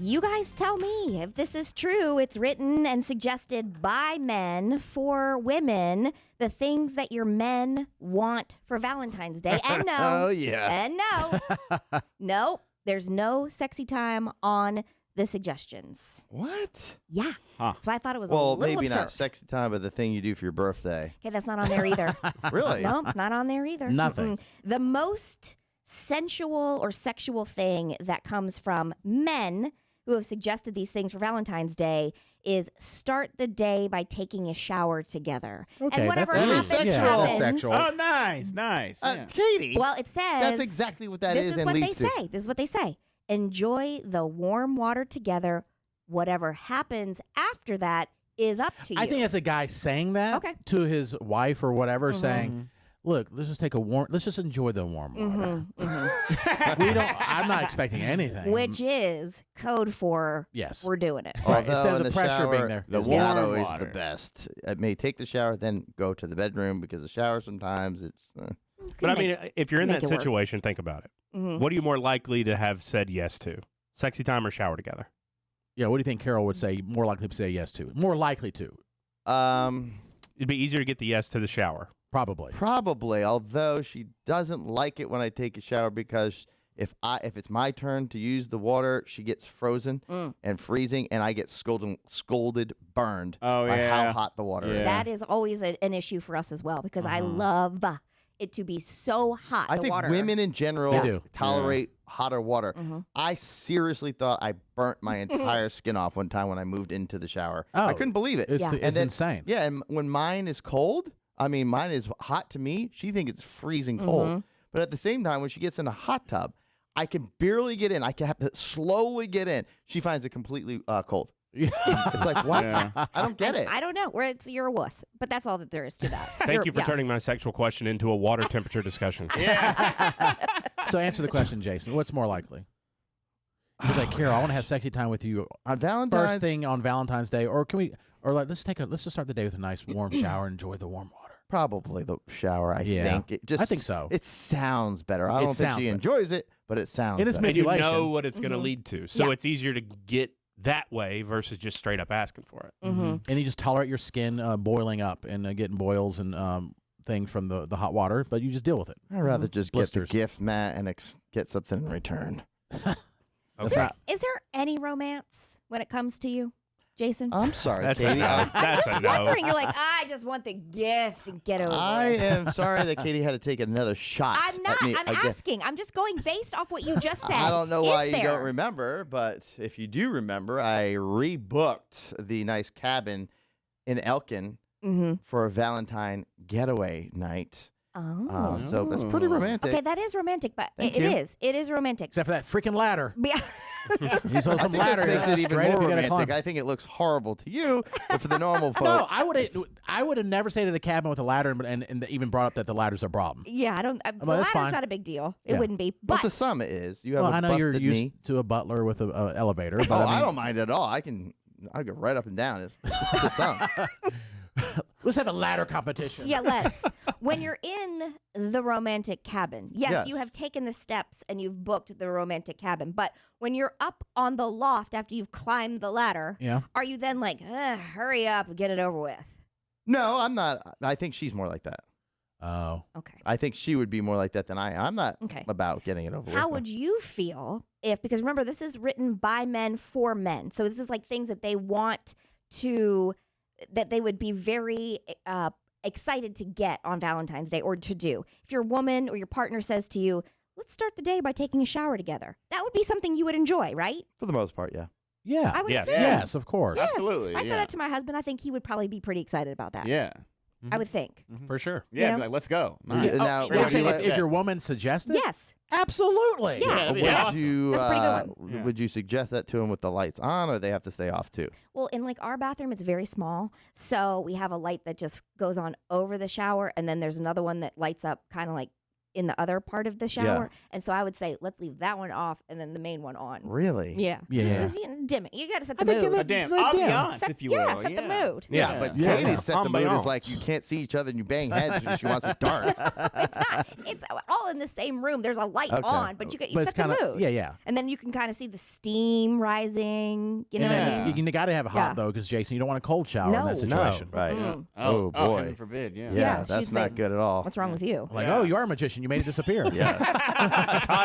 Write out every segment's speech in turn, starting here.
You guys tell me if this is true. It's written and suggested by men for women, the things that your men want for Valentine's Day. And no. Oh, yeah. And no. Nope. There's no sexy time on the suggestions. What? Yeah. Huh. So I thought it was a Well, little maybe absurd. not sexy time, but the thing you do for your birthday. Okay, that's not on there either. Really? No, not on there either. Nothing. Mm-mm. The most sensual or sexual thing that comes from men who have suggested these things for Valentine's Day is start the day by taking a shower together. Okay, and whatever that's happens, sexual. happens. Sexual. Oh, nice. Yeah. Katie. Well, it says that's exactly what that this is. is and what they leads to. say. This is what they say. Enjoy the warm water together. Whatever happens after that is up to you. I think that's a guy saying that Okay. to his wife or whatever, saying, "Look, let's just enjoy the warm water. I'm not expecting anything." Which is code for Yes. we're doing it. Right, Although instead of in the the pressure shower, being there. The is warm not always water. the best. I may take the shower, then go to the bedroom because the shower sometimes it's. But I mean, if you're in make that it work. situation, think about it. Mhm. What are you more likely to have said yes to? Sexy time or shower together? Yeah, what do you think Carol would say? More likely to say yes to. More likely to. It'd be easier to get the yes to the shower. Probably. Probably, although she doesn't like it when I take a shower because if it's my turn to use the water, she gets frozen and freezing, and I get scolded, burned by how hot the water is. That is always an issue for us as well because I love it to be so hot. I the think water. women in general They do. tolerate hotter water. I seriously thought I burnt my entire skin off one time when I moved into the shower. I couldn't believe it. It's, Yeah. it's And then- insane. Yeah, and when mine is cold, I mean, mine is hot to me. She thinks it's freezing cold. But at the same time, when she gets in a hot tub, I can barely get in. I can have to slowly get in. She finds it completely cold. It's like, what? I don't get it. I don't know. You're a wuss, but that's all that there is to that. Thank you for turning my sexual question into a water temperature discussion. So answer the question, Jason. What's more likely? He's like, Carol, I want to have sexy time with you On Valentine's, first thing on Valentine's Day, or can we, or like, let's just start the day with a nice warm shower and enjoy the warm water. probably the shower, I Yeah. think. I think so. It sounds better. I It don't think sounds she better. enjoys it, but it sounds It is better. And you Manipulation. know what it's going to lead to. So Yeah. it's easier to get that way versus just straight up asking for it. And you just tolerate your skin boiling up and getting boils and things from the hot water, but you just deal with it. I'd rather just get the Blisters. gift, Matt, and get something in return. Is there any romance when it comes to you, Jason? I'm sorry, That's Katie. That's a no. Wondering, you're like, I just want the gift and get over I it. am sorry that Katie had to take another shot. I'm not. at me I'm again. asking. I'm just going based off what you just said. I don't know Is why you there? don't remember, but if you do remember, I rebooked the nice cabin in Elkin for a Valentine getaway night. Oh. So that's pretty romantic. Okay, that is romantic, but Thank it you. is. It is romantic. Except for that freaking ladder. Yeah. You saw I some think ladder that makes it even straight up more you gotta romantic. climb. I think it looks horrible to you, but for the normal folks. No, I would have never stayed in a cabin with a ladder and even brought up that the ladder's a problem. Yeah, I don't. The that's ladder's fine. not a big deal. It Yeah. wouldn't be. But But to some it is. You have Well, a I know busted you're used knee. to a butler with an elevator. But Oh, I I don't mind at all. I go right up and down. It's to some. Let's have a ladder competition. yeah, let's. When you're in the romantic cabin, yes, you have taken the steps and you've booked the romantic cabin. But when you're up on the loft after you've climbed the ladder, Yeah. are you then like, hurry up, get it over with? No, I'm not. I think she's more like that. Oh. Okay. I think she would be more like that than I am. I'm not Okay. about getting it over How with. would you feel if, because remember, this is written by men for men. So this is like things that they want to, that they would be very excited to get on Valentine's Day or to do. If your woman or your partner says to you, let's start the day by taking a shower together, that would be something you would enjoy, right? For the most part, yeah. Yeah. I would Yes. think. Yes, of course. Yes. Absolutely, If I said yeah. that to my husband, I think he would probably be pretty excited about that. Yeah. I would think. For sure. Yeah, You be know? like, let's go. Would you- Nice. now, You're would saying you if, let- if your woman suggests it? Yes. Absolutely. Yeah. would Yeah. you That's a pretty good one. Yeah. would you suggest that to him with the lights on, or they have to stay off too? Well, in like our bathroom, it's very small. So we have a light that just goes on over the shower. And then there's another one that lights up kind of like in the other part of the shower. And so I would say, let's leave that one off and then the main one on. Really? Yeah. Yeah. This is, dim it. You got to set the mood. A damn ambiance, Set, if you will. yeah, set the mood. Yeah, but Yeah. Katie set the mood Ambiance. is like you can't see each other and you bang heads because she wants it dark. It's not. It's all in the same room. There's a light Okay. on, but you But set it's the kinda, mood. yeah. And then you can kind of see the steam rising. You know And what I then mean? you got to have a hot Yeah. though, because Jason, you don't want a cold shower in No. that situation. Right. Mm. Oh, Oh, boy. heaven forbid, yeah. Yeah, Yeah, that's she'd not say, good at all. What's wrong with you? Like, oh, you are a magician. You made it disappear. I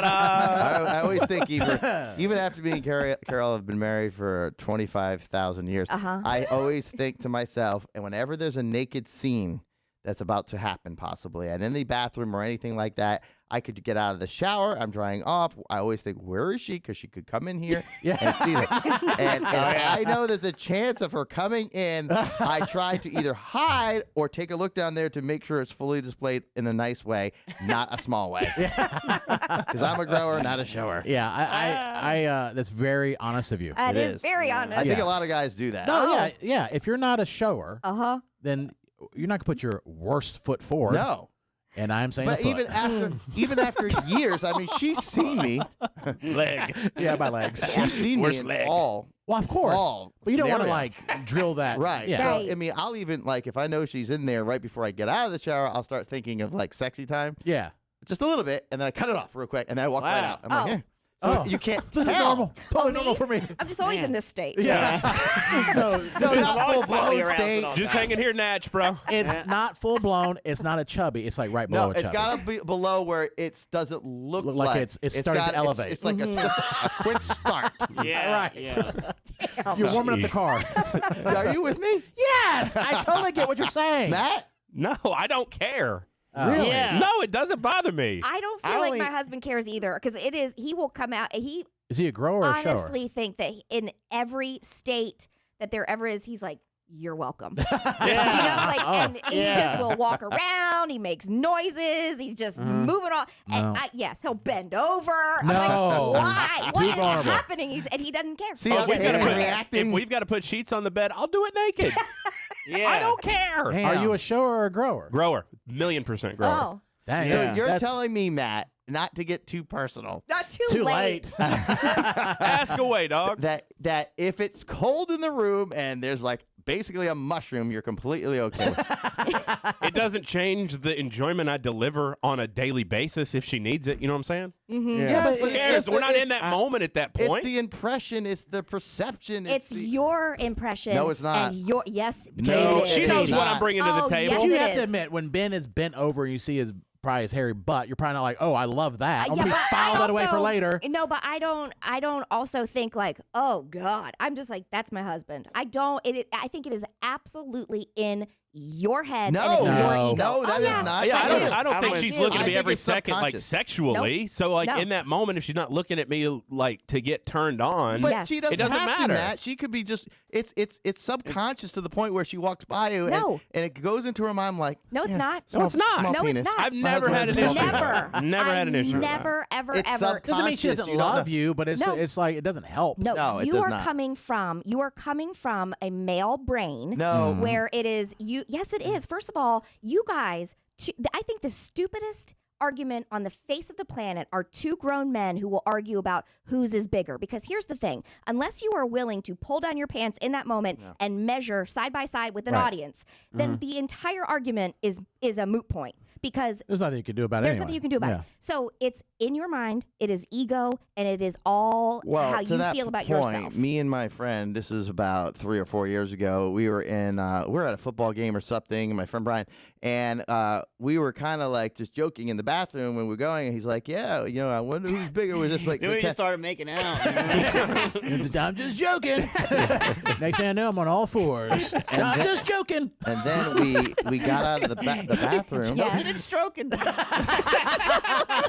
always think even after me and Carol have been married for 25,000 years, I always think to myself, and whenever there's a naked scene that's about to happen possibly, and in the bathroom or anything like that, I could get out of the shower, I'm drying off. I always think, where is she? Because she could come in here and see that. And I know there's a chance of her coming in. I try to either hide or take a look down there to make sure it's fully displayed in a nice way, not a small way. Because I'm a grower, not a shower. Yeah, I that's very honest of you. That It is very honest. I think a lot of guys do that. No, yeah. If you're not a shower, then you're not gonna put your worst foot forward. No. And I'm saying, But a foot. even after years, I mean, she's seen me. Leg. yeah, my legs. She's seen me Worst in leg. all. Well, of course. All But you don't want to scenarios. like drill that. Right. Yeah. So, Right. I mean, I'll even, like, if I know she's in there right before I get out of the shower, I'll start thinking of, like, sexy time. Yeah. Just a little bit, and then I cut it off real quick, and then I walk right Wow. out. I'm like, Oh. yeah. So you can't tell. This is normal. Totally me? normal for me. I'm just always in this state. Yeah. no, No, This is not always full-blown slightly aroused state. at all Just times. hanging here, Natch, bro. it's not full blown. It's not a chubby. It's like right below No, a it's chubby. got to be below where it doesn't look Look like it's starting to elevate. It's like just a quick start. Yeah, Right. yeah. You're warming up the Jeez. car. Are you with me, Yes, I totally get what you're saying. Matt? No, I don't care. Really? Yeah. No, it doesn't bother me. I don't feel I like only- my husband cares either because he will come out. He Is he a grower or a shower? honestly think that in every state that there ever is, he's like, you're welcome. Yeah. Do you know? Like, and he yeah. just will walk around. He makes noises. He's just moving on. And No. yes, he'll bend over. I'm No. like, why? What Too is vulnerable. happening? And he doesn't care. See, Oh, I'm if we've gotta put- reacting. if we've got to put sheets on the bed, I'll do it naked. Yeah. I don't care. Are you a shower or a grower? Grower, 1,000,000% grower. Oh, Dang, So Yeah. you're that's telling me, Matt, not to get too personal, not too, too late. late. Ask away, dog. that if it's cold in the room and there's like basically a mushroom, you're completely okay with it. It doesn't change the enjoyment I deliver on a daily basis if she needs it. You know what I'm saying? Yeah, Who cares? We're not in that moment at that It's point. the impression. It's the perception. It's the, your impression. No, it's not. And your yes, No, Katie, it She is. knows Katie. what I'm bringing to the Oh, table. yes, You it have to is. admit, when Ben is bent over and you see probably his hairy butt, you're probably not like, oh, I love that. I'm Yeah, gonna but file I that away for also- later. No, but I don't also think like, oh God. I'm just like, that's my husband. I don't. I think it is absolutely in your head. No, and it's your No. ego. No, that oh, is yeah. not. Yeah, I do. I don't I'm think with she's you. looking I at me think every it's second like subconscious. sexually. So like No. in that moment, if she's not looking at me like to get turned on, But Yes. she doesn't, It doesn't have matter. to, Matt. She could be just. It's subconscious to the point where she walks by you, No. and it goes into her mind like. No, it's yeah, not. small- No, it's not. small No, it's penis. not. I've My never husband had an has a issue. small with penis. that. Never had an issue. with that. Never, ever, It's ever. Doesn't mean she conscious, doesn't you don't love know. you, but it's No. it's like it doesn't help. No, it you does are not. coming from a male brain. No. Where it is you. Yes, it is. First of all, you guys. I think the stupidest argument on the face of the planet are two grown men who will argue about whose is bigger. Because here's the thing: unless you are willing to pull down your pants in that moment and measure side by side with an Right. audience, then the entire argument is a moot point. Because There's nothing you can do about it. there's anyway. nothing you can do about it. So it's in your mind. It is ego, and it is all Well, how to you that feel about point, yourself. me and my friend, this is about 3 or 4 years ago. We were in, we're at a football game or something, and my friend Brian, and we were kind of like just joking in the bathroom when we were going, and he's like, "Yeah, you know, I wonder who's bigger." Was this like Then we pretend- just started making out. You know? I'm just joking. Next thing I know, I'm on all fours. I'm just joking. And then we got out of the bathroom. Yes. It's stroking. All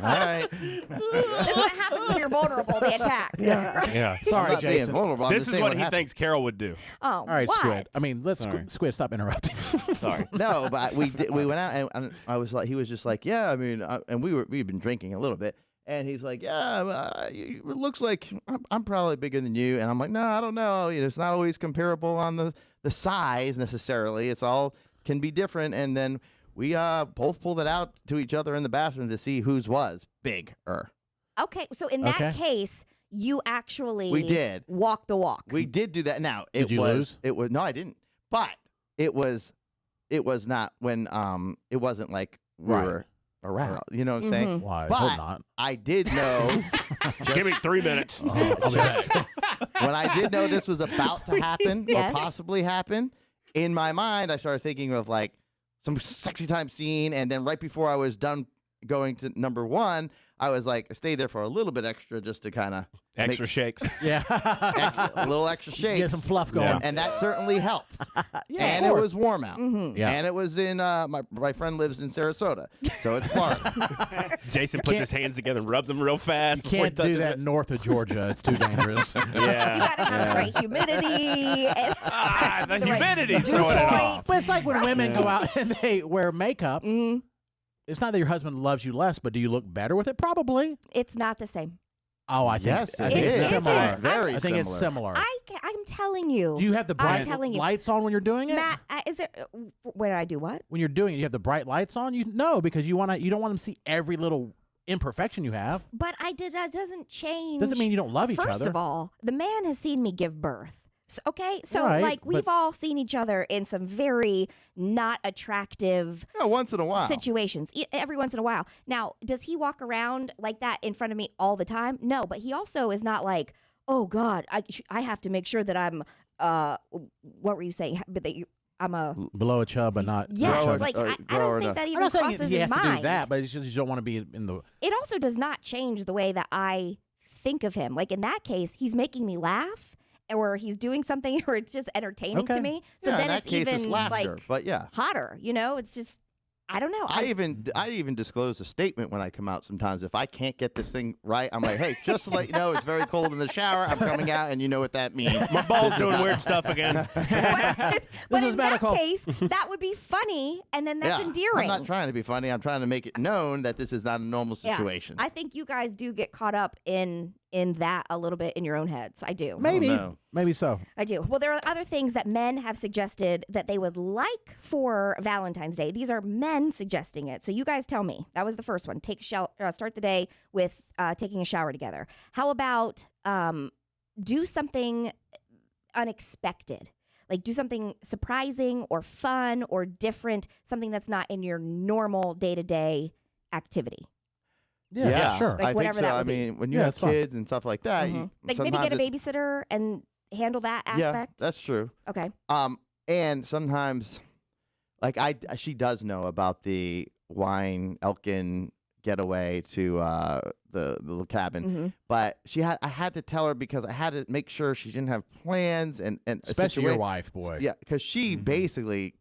right. This is what happens when you're vulnerable. They attack. Yeah. I'm Sorry, not being Jason. vulnerable. I'm This just is saying what he happened. thinks Carol would do. Oh, All right, what? Squid. I mean, let's Sorry. Squid, stop interrupting. Sorry. No, but we went out and I was like, he was just like, yeah, I mean, and we'd been drinking a little bit, and he's like, yeah, it looks like I'm probably bigger than you, and I'm like, no, I don't know, you know, it's not always comparable on the size necessarily. It's all can be different, and then we both pulled it out to each other in the bathroom to see whose was bigger. Okay, so in that case, you actually We did. walk the walk. We did do that. Now Did you lose? It was no, I didn't. But it was not when it wasn't like we Right. were around. You know what I'm saying? Well, I But hope not. I did know Give me 3 minutes. I'll be back. when I did know this was about to happen Yes. or possibly happen. In my mind, I started thinking of like some sexy time scene, and then right before I was done going to number 1, I was like, I stayed there for a little bit extra just to kind of Extra shakes. Yeah. a little extra shake. Get some fluff going. Yeah. And that certainly helped. Yeah, And of it course. was warm out. Yeah. And it was in my friend lives in Sarasota, so it's Florida. Jason puts his hands together and rubs them real fast. before he Can't do touches that it. north of Georgia. It's too dangerous. You Yeah. gotta have the right humidity. And The humidity's dew throwing it point. off. But it's like when women go out and they wear makeup. Mm, It's not that your husband loves you less, but do you look better with it? Probably. it's not the same. Oh, I think, Yes, I it think is. it's similar. It's very I think it's similar. similar. I'm telling you. Do you have the I'm bright telling you. lights on when you're doing it? Matt, is there? When I do what? When you're doing it, you have the bright lights on. You know because you don't want them to see every little imperfection you have. But that doesn't change. Doesn't mean you don't love each First other. of all, the man has seen me give birth. Okay, so Right, like we've but- all seen each other in some very not attractive Yeah, once in a while. situations every once in a while. Now, does he walk around like that in front of me all the time? No, but he also is not like, oh God, I have to make sure that I'm. What were you saying? But that I'm a. Below a chub, but not. Yes, Grower- like or I grower don't think enough. that I'm even not saying crosses he has his to mind. do that, but it's just, you don't want to be in the. It also does not change the way that I think of him. Like in that case, he's making me laugh, or he's doing something, or it's just entertaining Okay. to me. So Yeah, then in that it's case, even it's laughter. like But yeah. hotter. You know, it's just I don't know. I even disclose a statement when I come out sometimes. If I can't get this thing right, I'm like, hey, just to let you know, it's very cold in the shower. I'm coming out, and you know what that means. My ball's doing weird stuff again. but is in that medical. case, that would be funny, and then that's Yeah, endearing. I'm not trying to be funny. I'm trying to make it known that this is not a normal Yeah. situation. I think you guys do get caught up in that a little bit in your own heads. I do. Maybe, no. maybe so. I do. Well, there are other things that men have suggested that they would like for Valentine's Day. These are men suggesting it. So you guys tell me. That was the first one. Start the day with taking a shower together. How about do something unexpected? Like do something surprising or fun or different, something that's not in your normal day-to-day activity. Yeah, sure. Like I think whatever so. that I would be. mean, when you Yeah, have it's fun. kids and stuff like that, you, Like maybe sometimes get a it's- babysitter and handle that Yeah, aspect. that's true. Okay. And sometimes, like she does know about the wine Elkin getaway to the little cabin, Mm-hmm. but I had to tell her because I had to make sure she didn't have plans and Especially your wife, boy. Yeah, because she basically,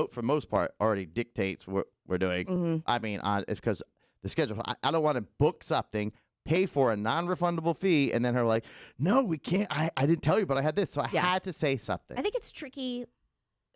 for most part, already dictates what we're doing. Mm-hmm. I mean, it's because the schedule. I don't want to book something, pay for a non-refundable fee, and then her like, no, we can't. I didn't tell you, but I had this, so I Yeah. had to say something. I think it's tricky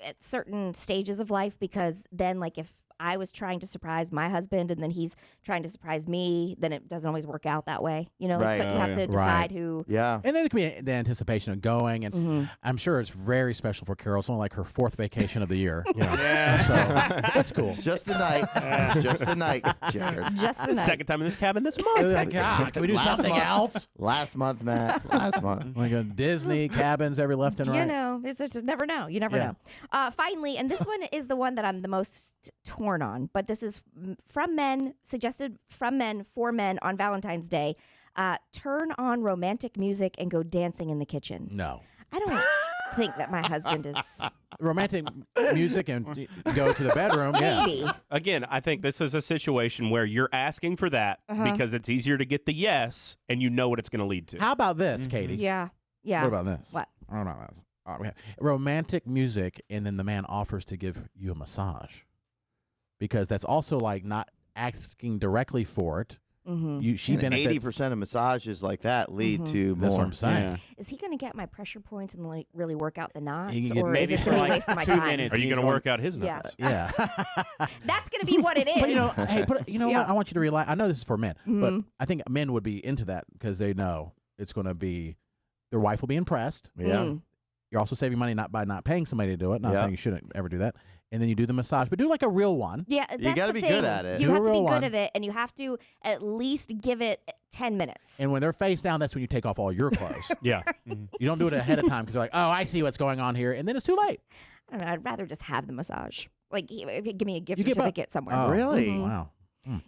at certain stages of life because then, like, if I was trying to surprise my husband and then he's trying to surprise me, then it doesn't always work out that way. You know, like, Right. so you have to decide who. Yeah. And then there could be the anticipation of going, and Mm-hmm. I'm sure it's very special for Carol. Something like her 4th vacation of the year. You know? Yeah. So that's cool. Just the night. Just the night, Jared. Just the night. Second time in this cabin this month. God, can we do Last something month. else? Last month, Matt. Last month. Like a Disney cabins every left and You right. know, it's just never know. You never Yeah. know. Finally, and this one is the one that I'm the most torn on, but this is from men, suggested from men for men on Valentine's Day. Turn on romantic music and go dancing in the kitchen. No. I don't think that my husband is. Romantic music and go to the bedroom. Yeah. Maybe. Again, I think this is a situation where you're asking for that because it's easier to get the yes, and you know what it's going to lead to. How about this, Katie? Yeah. Yeah. What about this? What? I don't know. We have romantic music, and then the man offers to give you a massage, because that's also like not asking directly for it. Mm-hmm. She And benefits. 80% of massages like that lead to more. That's what I'm saying. Yeah. Is he going to get my pressure points and like really work out the knots, He can get or is maybe this for going to be like wasting my 2 time? minutes. Are you He's going to going- work out his Yeah. nuts? Yeah. That's going to be what it is. But you know, hey, you know Yeah. what? I want you to realize. I know this is for men, but Mhm. I think men would be into that because they know it's going to be their wife will be impressed, Yeah. Mm. You're also saving money not by not paying somebody to do it. Not Yeah. saying you shouldn't ever do that. And then you do the massage, but do like a real one. Yeah, that's You gotta the be good thing. at it. You Do a have to be real good one. at it, and you have to at least give it 10 minutes. And when they're face down, that's when you take off all your clothes. Yeah. You don't do it ahead of time because you're like, oh, I see what's going on here, and then it's too late. I don't know. I'd rather just have the massage. Like, give me a gift You get certificate somewhere. Oh, Really? Mhm. Wow.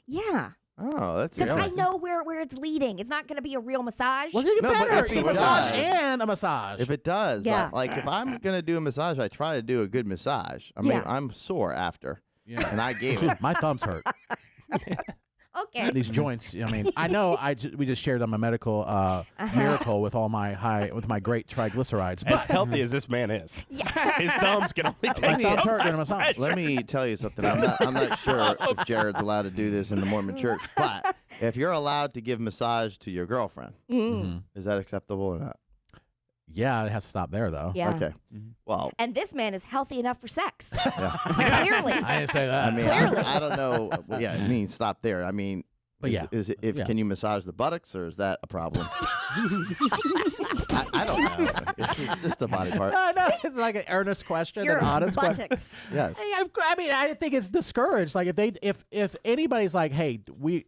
Yeah, Oh, that's because I interesting. know where it's leading. It's not going to be a real massage. Well, it's even No, but better. if A it massage does- and a massage. If it does, Yeah. like if I'm gonna do a massage, I try to do a good massage. I mean, Yeah. I'm sore after, yeah. and I gave it. My thumbs hurt. Okay. These joints. I mean, I know. We just shared on my medical miracle with all my great triglycerides. As But healthy as this man is, his thumbs can only my take so thumbs hurt much during a massage. pressure. Let me tell you something. I'm not sure if Jared's allowed to do this in the Mormon church, but if you're allowed to give massage to your girlfriend, Mm. is that acceptable or not? Yeah, it has to stop there though. Yeah. Okay. Well, And this man is healthy enough for sex. yeah. Clearly. I didn't say that. I mean, Clearly. I don't know. Well, yeah, I mean, stop there. I mean, But is, yeah. is it, if Yeah. can you massage the buttocks or is that a problem? I don't know. It's just a body part. No, it's like an earnest question, Your an honest question. buttocks. Yes. I mean, I think it's discouraged. Like if anybody's like, hey, we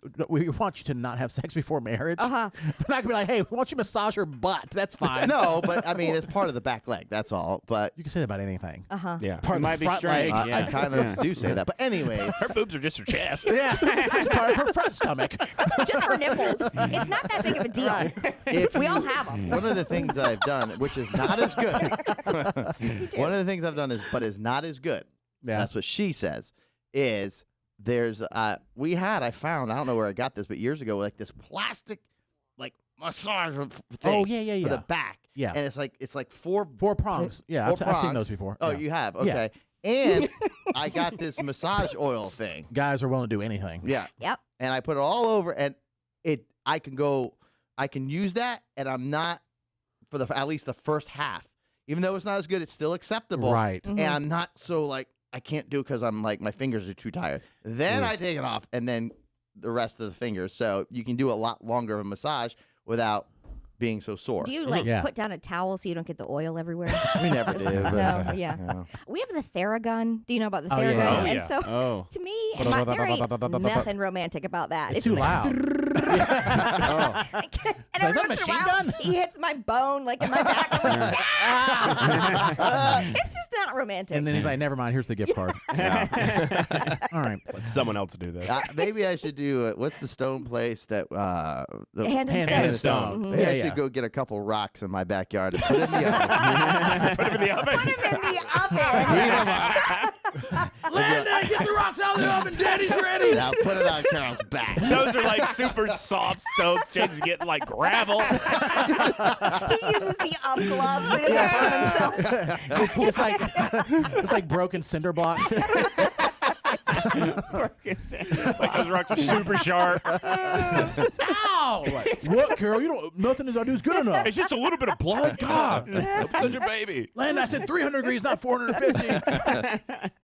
want you to not have sex before marriage, Uh-huh. they're not gonna be like, hey, we want you to massage her butt. That's fine. No, but I mean, it's part of the back leg. That's all. But You can say that about anything. Uh-huh. Yeah. Part It of might the be front strange. leg. I kind of do say that. But anyway, Her boobs are just her chest. Yeah, it's part of her front stomach. Just her nipples. It's not that big of a deal. if We you- all have them. one of the things I've done, which is not as good, one of the things I've done is not as good. Yeah. That's what she says. Is there's I found, I don't know where I got this, but years ago, like this plastic like massage thing. Oh, yeah. For the back. Yeah. And it's like four prongs. Yeah, four I've seen prongs. those before. Oh, Yeah. you have? Yeah. Okay. And I got this massage oil thing. Guys are willing to do anything. Yeah. Yep. And I put it all over, and I can use that, and I'm not for at least the first half. Even though it's not as good, it's still acceptable. Right. Mm-hmm. And I'm not so like I can't do it because I'm like my fingers are too tired. Then I take it off, and then the rest of the fingers. So you can do a lot longer of a massage without being so sore. Do you like Yeah. put down a towel so you don't get the oil everywhere? We never do. But, No, yeah. no. We have the Theragun. Do you know about the Oh, yeah. Theragun? Oh, and yeah. so Oh. to me, there ain't nothing romantic about that. It's just too like, loud. Oh. and Is that every a once in a machine while, gun? he hits my bone like in my back. I'm like, "Ah!" It's just not romantic. And then he's like, never mind, here's the gift card. All right. Let someone else do this. Maybe I should do what's the stone place that the Hand and Hand and stone. stone. Maybe I Yeah, should yeah. go get a couple rocks in my backyard and put it in the oven. Put him in the oven. Put him in the oven. Landon, get the rocks out of the oven. Daddy's ready. Now put it on Carol's back. Those are like super soft stoves. James is getting like gravel. He uses the gloves so he doesn't burn himself. It's like broken cinder blocks. Like those rocks are super sharp. Ow! Like, what, Carol? Nothing I do is good enough. It's just a little bit of blood. God, I'm such a baby. Landon, I said 300 degrees, not 450.